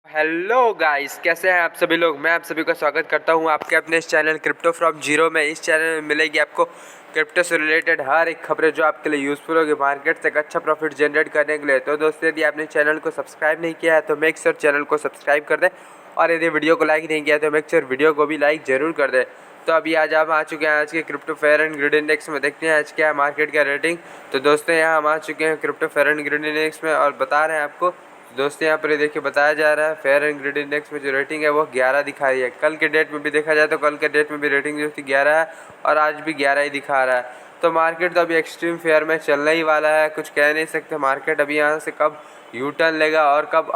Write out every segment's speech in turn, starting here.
Hello guys, कैसे हैं आप सभी लोग। मैं आप सभी का स्वागत करता हूं आपके अपने इस चैनल क्रिप्टो फ्रॉम जीरो में। इस चैनल में मिलेगी आपको क्रिप्टो से रिलेटेड हर एक खबरें जो आपके लिए यूज़फुल होगी मार्केट से एक अच्छा प्रॉफिट जनरेट करने के लिए। तो दोस्तों, यदि आपने चैनल को सब्सक्राइब नहीं किया है तो मेक श्योर चैनल को सब्सक्राइब कर दें, और यदि वीडियो को लाइक नहीं किया तो मेक श्योर वीडियो को भी लाइक जरूर कर दें। तो अभी आज हम आ चुके हैं आज के crypto fair and grid index में। देखते हैं आज क्या है मार्केट का रेटिंग। तो दोस्तों, यहाँ हम आ चुके हैं crypto fair and grid index में और बता रहे हैं आपको। दोस्तों, यहाँ पर ये देखिए बताया जा रहा है फेयर एंड ग्रिड इंडेक्स में जो रेटिंग है वो 11 दिखा रही है। कल के डेट में भी देखा जाए तो कल के डेट में भी रेटिंग जो थी 11 है, और आज भी 11 ही दिखा रहा है। तो मार्केट तो अभी एक्सट्रीम फेयर में चलने ही वाला है, कुछ कह नहीं सकते। मार्केट अभी यहाँ से कब यू टर्न लेगा और कब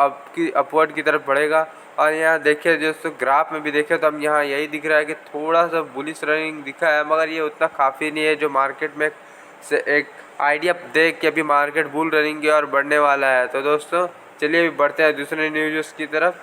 अपवर्ड की तरफ बढ़ेगा। और यहाँ देखिए दोस्तों, ग्राफ में भी देखें तो अब यहाँ यही दिख रहा है कि थोड़ा सा बुलिश रनिंग दिखा है, मगर ये उतना काफ़ी नहीं है जो मार्केट में से एक आइडिया देख के अभी मार्केट बुल रनिंग की और बढ़ने वाला है। तो दोस्तों चलिए अभी बढ़ते हैं दूसरे न्यूज़ की तरफ।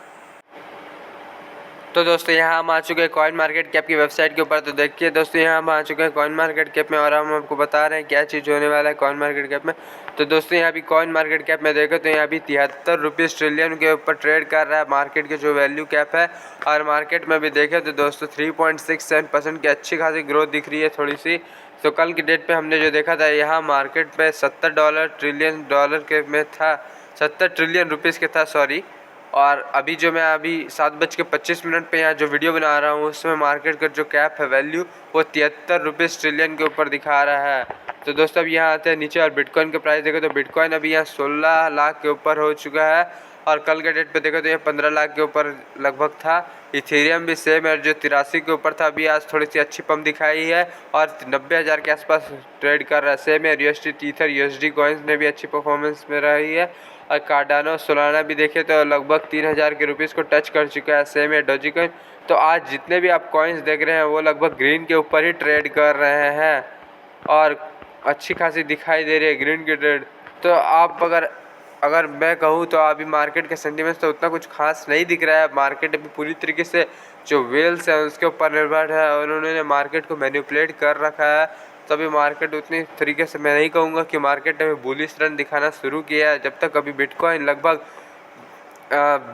तो दोस्तों, यहाँ हम आ चुके हैं कॉइन मार्केट कैप की वेबसाइट के ऊपर। तो देखिए दोस्तों, यहाँ हम आ चुके हैं कॉइन मार्केट कैप में और हम आपको बता रहे हैं क्या चीज़ होने वाला है कॉइन मार्केट कैप में। तो दोस्तों, यहाँ भी कॉइन मार्केट कैप में देखें तो यहाँ भी 73 रुपीज़ ट्रिलियन के ऊपर ट्रेड कर रहा है मार्केट के जो वैल्यू कैप है। और मार्केट में भी देखें तो दोस्तों 3.67% की अच्छी खासी ग्रोथ दिख रही है थोड़ी सी। तो कल की डेट पे हमने जो देखा था, यहाँ मार्केट पे $70 ट्रिलियन के में था, 70 ट्रिलियन रुपीज़ के था, सॉरी। और अभी जो मैं अभी 7:25 पे यहाँ जो वीडियो बना रहा हूँ उसमें मार्केट का जो कैप है वैल्यू वो 73 रुपीज़ ट्रिलियन के ऊपर दिखा रहा है। तो दोस्तों, अब यहाँ आते हैं नीचे और बिटकॉइन के प्राइस देखें तो बिटकॉइन अभी यहाँ 16 लाख के ऊपर हो चुका है, और कल के डेट पे देखो तो ये 15 लाख के ऊपर लगभग था। इथेरियम भी सेम है, जो 83 के ऊपर था, अभी आज थोड़ी सी अच्छी पंप दिखाई है और 90,000 के आसपास ट्रेड कर रहा है। सेम है यूएसडी टीथर, यूएसडी कॉइन्स ने भी अच्छी परफॉर्मेंस में रही है। और कार्डानो सोलाना भी देखे तो लगभग 3,000 के रुपीज़ को टच कर चुका है। सेम है डोजी कॉइन। तो आज जितने भी आप कॉइन्स देख रहे हैं वो लगभग ग्रीन के ऊपर ही ट्रेड कर रहे हैं और अच्छी खासी दिखाई दे रही है ग्रीन की ट्रेड। तो आप अगर मैं कहूँ तो अभी मार्केट के सेंटिमेंट्स तो उतना कुछ खास नहीं दिख रहा है। मार्केट अभी पूरी तरीके से जो वेल्स है उसके ऊपर निर्भर है और उन्होंने मार्केट को मैनिपुलेट कर रखा है। तो अभी मार्केट उतनी तरीके से मैं नहीं कहूँगा कि मार्केट ने बुलिश रन दिखाना शुरू किया है। जब तक अभी बिटकॉइन लगभग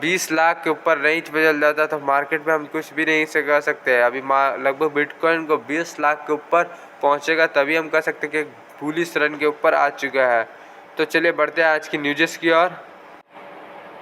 20 लाख के ऊपर रेंज पे चल जाता तो मार्केट में हम कुछ भी नहीं से कह सकते। अभी लगभग बिटकॉइन को 20 लाख के ऊपर पहुंचेगा तभी हम कह सकते कि बुलिश रन के ऊपर आ चुका है। तो चलिए बढ़ते हैं आज की न्यूज़ की ओर।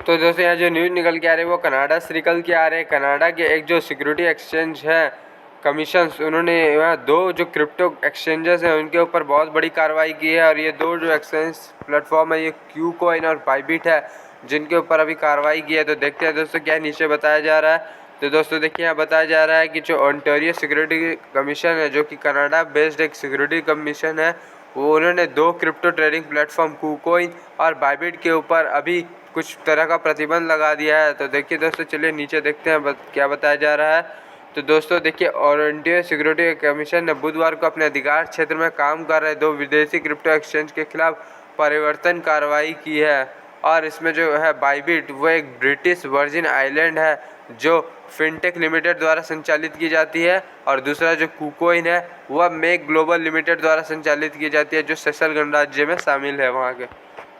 तो दोस्तों, यहाँ जो न्यूज़ निकल के आ रही है वो कनाडा से निकल के आ रहे हैं। कनाडा के एक जो सिक्योरिटी एक्सचेंज है कमीशंस, उन्होंने यहाँ 2 जो क्रिप्टो एक्सचेंजेस हैं उनके ऊपर बहुत बड़ी कार्रवाई की है। और ये 2 जो एक्सचेंज प्लेटफॉर्म है, ये क्यू कॉइन और बाइबिट है, जिनके ऊपर अभी कार्रवाई की है। तो देखते हैं दोस्तों क्या नीचे बताया जा रहा है। तो दोस्तों देखिए, यहाँ बताया जा रहा है कि जो ओंटारियो सिक्योरिटी कमीशन है, जो कि कनाडा बेस्ड एक सिक्योरिटी कमीशन है, वो उन्होंने 2 क्रिप्टो ट्रेडिंग प्लेटफॉर्म क्यूकॉइन और बाइबिट के ऊपर अभी कुछ तरह का प्रतिबंध लगा दिया है। तो देखिए दोस्तों, चलिए नीचे देखते हैं क्या बताया जा रहा है। तो दोस्तों देखिए, ओंटारियो सिक्योरिटी कमीशन ने बुधवार को अपने अधिकार क्षेत्र में काम कर रहे 2 विदेशी क्रिप्टो एक्सचेंज के खिलाफ परिवर्तन कार्रवाई की है। और इसमें जो है बाइबिट, वो एक ब्रिटिश वर्जिन आइलैंड है जो फिनटेक लिमिटेड द्वारा संचालित की जाती है, और दूसरा जो कुकॉइन है वह मेक ग्लोबल लिमिटेड द्वारा संचालित की जाती है, जो सेशल गणराज्य में शामिल है वहाँ के।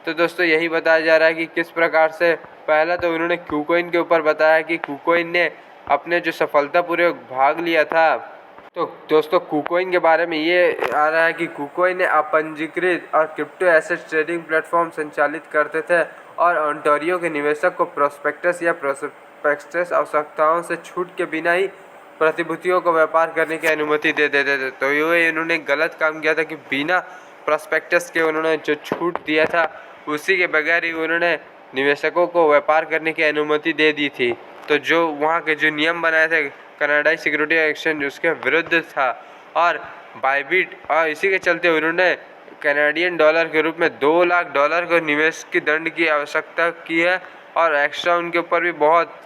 तो दोस्तों यही बताया जा रहा है कि किस प्रकार से, पहला तो उन्होंने कुकॉइन के ऊपर बताया कि कुकॉइन ने अपने जो सफलतापूर्वक भाग लिया था। तो दोस्तों, कुकॉइन के बारे में ये आ रहा है कि कुकॉइन ने अपंजीकृत और क्रिप्टो एसेट ट्रेडिंग प्लेटफॉर्म संचालित करते थे और ओंटारियो के निवेशक को प्रोस्पेक्टस या प्रोस्पेक्टस आवश्यकताओं से छूट के बिना ही प्रतिभूतियों को व्यापार करने की अनुमति दे देते थे। तो ये इन्होंने गलत काम किया था कि बिना प्रोस्पेक्टस के उन्होंने जो छूट दिया था उसी के बगैर ही उन्होंने निवेशकों को व्यापार करने की अनुमति दे दी थी। तो जो वहाँ के जो नियम बनाए थे कनाडाई सिक्योरिटी एक्सचेंज, उसके विरुद्ध था। और बाइबिट, और इसी के चलते उन्होंने कैनेडियन डॉलर के रूप में $2 लाख को निवेश की दंड की आवश्यकता की है, और एक्स्ट्रा उनके ऊपर भी बहुत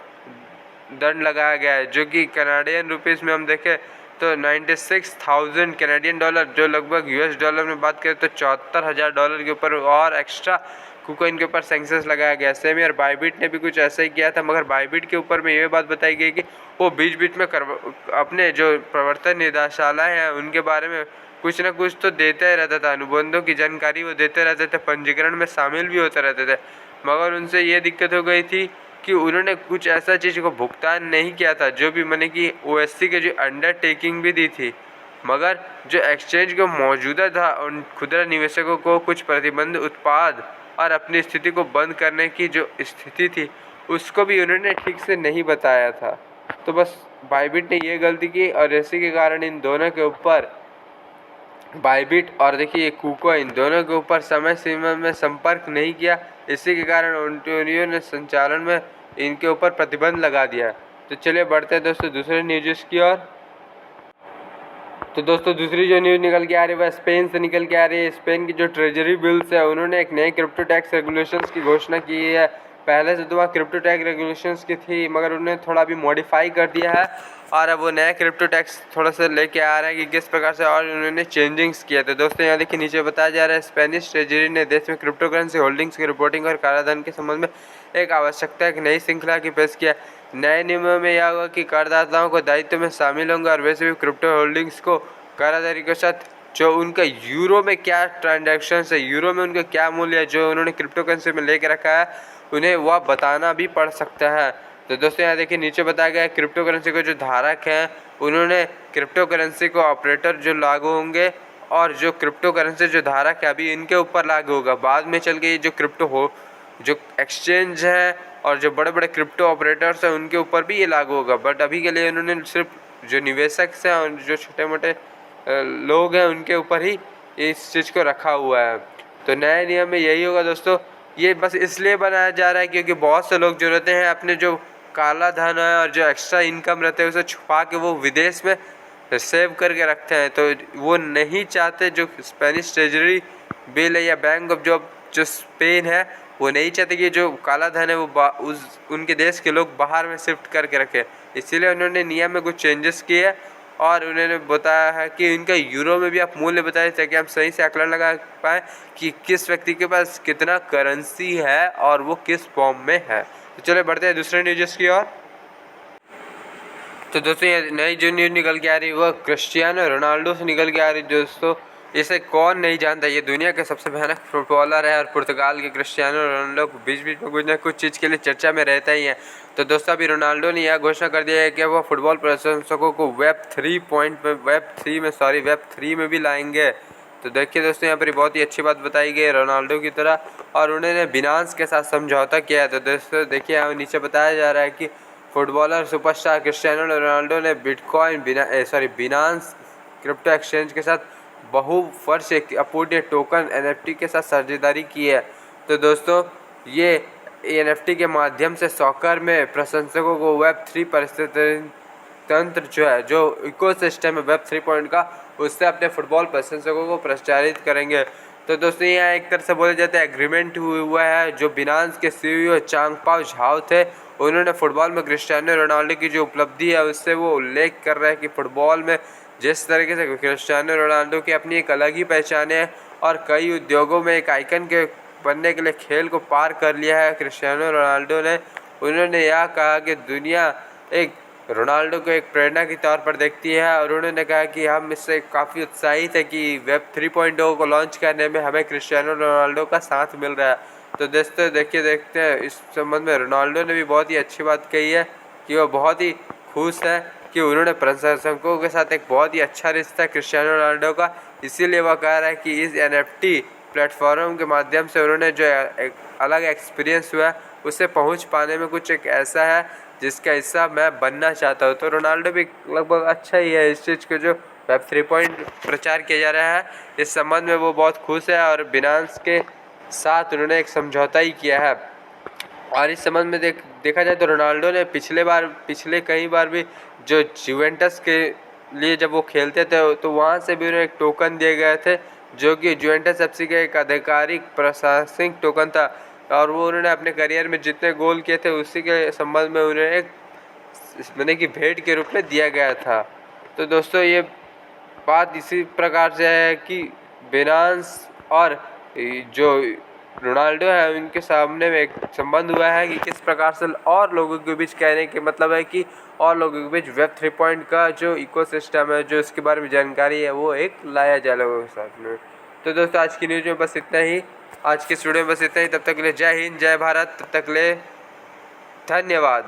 दंड लगाया गया है, जो कि कनाडियन रुपीज़ में हम देखें तो 96,000 कैनेडियन डॉलर, जो लगभग यूएस डॉलर में बात करें तो $74,000 के ऊपर और एक्स्ट्रा कुकॉइन के ऊपर सेंक्शंस लगाया गया। सेम यार बाइबिट ने भी कुछ ऐसा ही किया था, मगर बाइबिट के ऊपर में ये बात बताई गई कि वो बीच बीच में अपने जो प्रवर्तन निदेशालय हैं उनके बारे में कुछ ना कुछ तो देते रहता था, अनुबंधों की जानकारी वो देते रहते थे, पंजीकरण में शामिल भी होते रहते थे। मगर उनसे ये दिक्कत हो गई थी कि उन्होंने कुछ ऐसा चीज़ को भुगतान नहीं किया था, जो भी मैंने कि ओएससी के जो अंडरटेकिंग भी दी थी, मगर जो एक्सचेंज को मौजूदा था उन खुदरा निवेशकों को कुछ प्रतिबंध उत्पाद और अपनी स्थिति को बंद करने की जो स्थिति थी उसको भी उन्होंने ठीक से नहीं बताया था। तो बस बायबिट ने ये गलती की और इसी के कारण इन दोनों के ऊपर, बायबिट और देखिए कुको, इन दोनों के ऊपर समय सीमा में संपर्क नहीं किया। इसी के कारण ओंटारियो ने संचालन में इनके ऊपर प्रतिबंध लगा दिया। तो चलिए बढ़ते हैं दोस्तों दूसरे न्यूज़ की ओर। तो दोस्तों दूसरी जो न्यूज़ निकल के आ रही है वह स्पेन से निकल के आ रही है। स्पेन की जो ट्रेजरी बिल्स है उन्होंने एक नए क्रिप्टो टैक्स रेगुलेशंस की घोषणा की है। पहले से तो वहाँ क्रिप्टो टैक्स रेगुलेशंस की थी, मगर उन्होंने थोड़ा भी मॉडिफाई कर दिया है और अब वो नया क्रिप्टो टैक्स थोड़ा सा लेके आ रहा है कि किस प्रकार से और उन्होंने चेंजिंग्स किया। तो दोस्तों यहाँ देखिए नीचे बताया जा रहा है स्पेनिश ट्रेजरी ने देश में क्रिप्टो करेंसी होल्डिंग्स की रिपोर्टिंग और कालाधन के संबंध में एक आवश्यकता एक नई श्रृंखला की पेश किया। नए नियमों में यह होगा कि करदाताओं को दायित्व में शामिल होंगे और वैसे भी क्रिप्टो होल्डिंग्स को कराधारी के साथ जो उनका यूरो में क्या ट्रांजैक्शन है, यूरो में उनका क्या मूल्य है जो उन्होंने क्रिप्टो करेंसी में लेके रखा है, उन्हें वह बताना भी पड़ सकता है। तो दोस्तों यहाँ देखिए नीचे बताया गया है क्रिप्टो करेंसी के जो धारक हैं उन्होंने क्रिप्टो करेंसी को ऑपरेटर जो लागू होंगे और जो क्रिप्टो करेंसी जो धारक है अभी इनके ऊपर लागू होगा। बाद में चल के जो क्रिप्टो हो जो एक्सचेंज है और जो बड़े बड़े क्रिप्टो ऑपरेटर्स हैं उनके ऊपर भी ये लागू होगा, बट अभी के लिए उन्होंने सिर्फ जो निवेशक हैं और जो छोटे मोटे लोग हैं उनके ऊपर ही इस चीज़ को रखा हुआ है। तो नए नियम में यही होगा दोस्तों। ये बस इसलिए बनाया जा रहा है क्योंकि बहुत से लोग जो रहते हैं अपने जो काला धन है और जो एक्स्ट्रा इनकम रहते हैं उसे छुपा के वो विदेश में सेव करके रखते हैं। तो वो नहीं चाहते, जो स्पेनिश ट्रेजरी बिल है या बैंक ऑफ जो स्पेन है वो नहीं चाहते कि जो काला धन है वो उनके देश के लोग बाहर में शिफ्ट करके रखें। इसीलिए उन्होंने नियम में कुछ चेंजेस किए और उन्होंने बताया है कि इनका यूरो में भी आप मूल्य बताएं ताकि हम सही से आकलन लगा पाएँ कि किस व्यक्ति के पास कितना करेंसी है और वो किस फॉर्म में है। तो चले बढ़ते हैं दूसरे न्यूज़ की ओर। तो दोस्तों ये नई जो न्यूज़ निकल के आ रही है वो क्रिस्टियानो रोनाल्डो से निकल के आ रही है। दोस्तों इसे कौन नहीं जानता, ये दुनिया के सबसे भयानक फुटबॉलर है और पुर्तगाल के क्रिस्टियानो रोनाल्डो बीच बीच में कुछ ना कुछ चीज़ के लिए चर्चा में रहता ही है। तो दोस्तों अभी रोनाल्डो ने यह घोषणा कर दिया है कि वह फुटबॉल प्रशंसकों को वेब 3 में भी लाएंगे। तो देखिए दोस्तों यहाँ पर बहुत ही अच्छी बात बताई गई है रोनाल्डो की तरह, और उन्होंने बिनांस के साथ समझौता किया है। तो दोस्तों देखिए यहाँ नीचे बताया जा रहा है कि फुटबॉलर सुपरस्टार क्रिस्टियानो रोनाल्डो ने बिनांस क्रिप्टो एक्सचेंज के साथ बहुवर्ष अपूर्णीय टोकन NFT के साथ साझेदारी की है। तो दोस्तों ये NFT के माध्यम से सॉकर में प्रशंसकों को Web3 परिस्थिति तंत्र जो इकोसिस्टम है Web 3 का, उससे अपने फुटबॉल प्रशंसकों को प्रचारित करेंगे। तो दोस्तों यहाँ एक तरह से बोले जाते हैं एग्रीमेंट हुआ है। जो बिनांस के CEO चांगपाओ झाओ थे, उन्होंने फुटबॉल में क्रिस्टियानो रोनाल्डो की जो उपलब्धि है उससे वो उल्लेख कर रहे हैं कि फुटबॉल में जिस तरीके से क्रिस्टियानो रोनाल्डो की अपनी एक अलग ही पहचान है और कई उद्योगों में एक आइकन के बनने के लिए खेल को पार कर लिया है क्रिस्टियानो रोनाल्डो ने। उन्होंने यह कहा कि दुनिया एक रोनाल्डो को एक प्रेरणा के तौर पर देखती है और उन्होंने कहा कि हम इससे काफ़ी उत्साहित है कि वेब 3.0 को लॉन्च करने में हमें क्रिस्टियानो रोनाल्डो का साथ मिल रहा है। तो दोस्तों देखते हैं इस संबंध में रोनाल्डो ने भी बहुत ही अच्छी बात कही है कि वो बहुत ही खुश है कि उन्होंने प्रशंसकों के साथ एक बहुत ही अच्छा रिश्ता है क्रिस्टियानो रोनाल्डो का। इसीलिए वह कह रहा है कि इस NFT प्लेटफॉर्म के माध्यम से उन्होंने जो एक अलग एक्सपीरियंस हुआ है उससे पहुंच पाने में कुछ एक ऐसा है जिसका हिस्सा मैं बनना चाहता हूं। तो रोनाल्डो भी लगभग अच्छा ही है। इस चीज़ को जो वेब 3 प्रचार किया जा रहा है इस संबंध में वो बहुत खुश है और बिनांस के साथ उन्होंने एक समझौता ही किया है। और इस संबंध में देखा जाए तो रोनाल्डो ने पिछले कई बार भी जो जुवेंटस के लिए जब वो खेलते थे तो वहाँ से भी उन्हें एक टोकन दिए गए थे जो कि जुवेंटस FC का एक आधिकारिक प्रशासनिक टोकन था, और वो उन्होंने अपने करियर में जितने गोल किए थे उसी के संबंध में उन्हें एक मैंने कि भेंट के रूप में दिया गया था। तो दोस्तों ये बात इसी प्रकार से है कि बिनांस और जो रोनाल्डो है उनके सामने में एक संबंध हुआ है कि किस प्रकार से और लोगों के बीच कहने के मतलब है कि और लोगों के बीच वेब 3 का जो इकोसिस्टम है जो इसके बारे में जानकारी है वो एक लाया जाए लोगों के साथ में। तो दोस्तों आज की न्यूज़ में बस इतना ही, आज के स्टूडियो में बस इतना ही। तब तक के लिए जय हिंद जय भारत, तब तक ले धन्यवाद।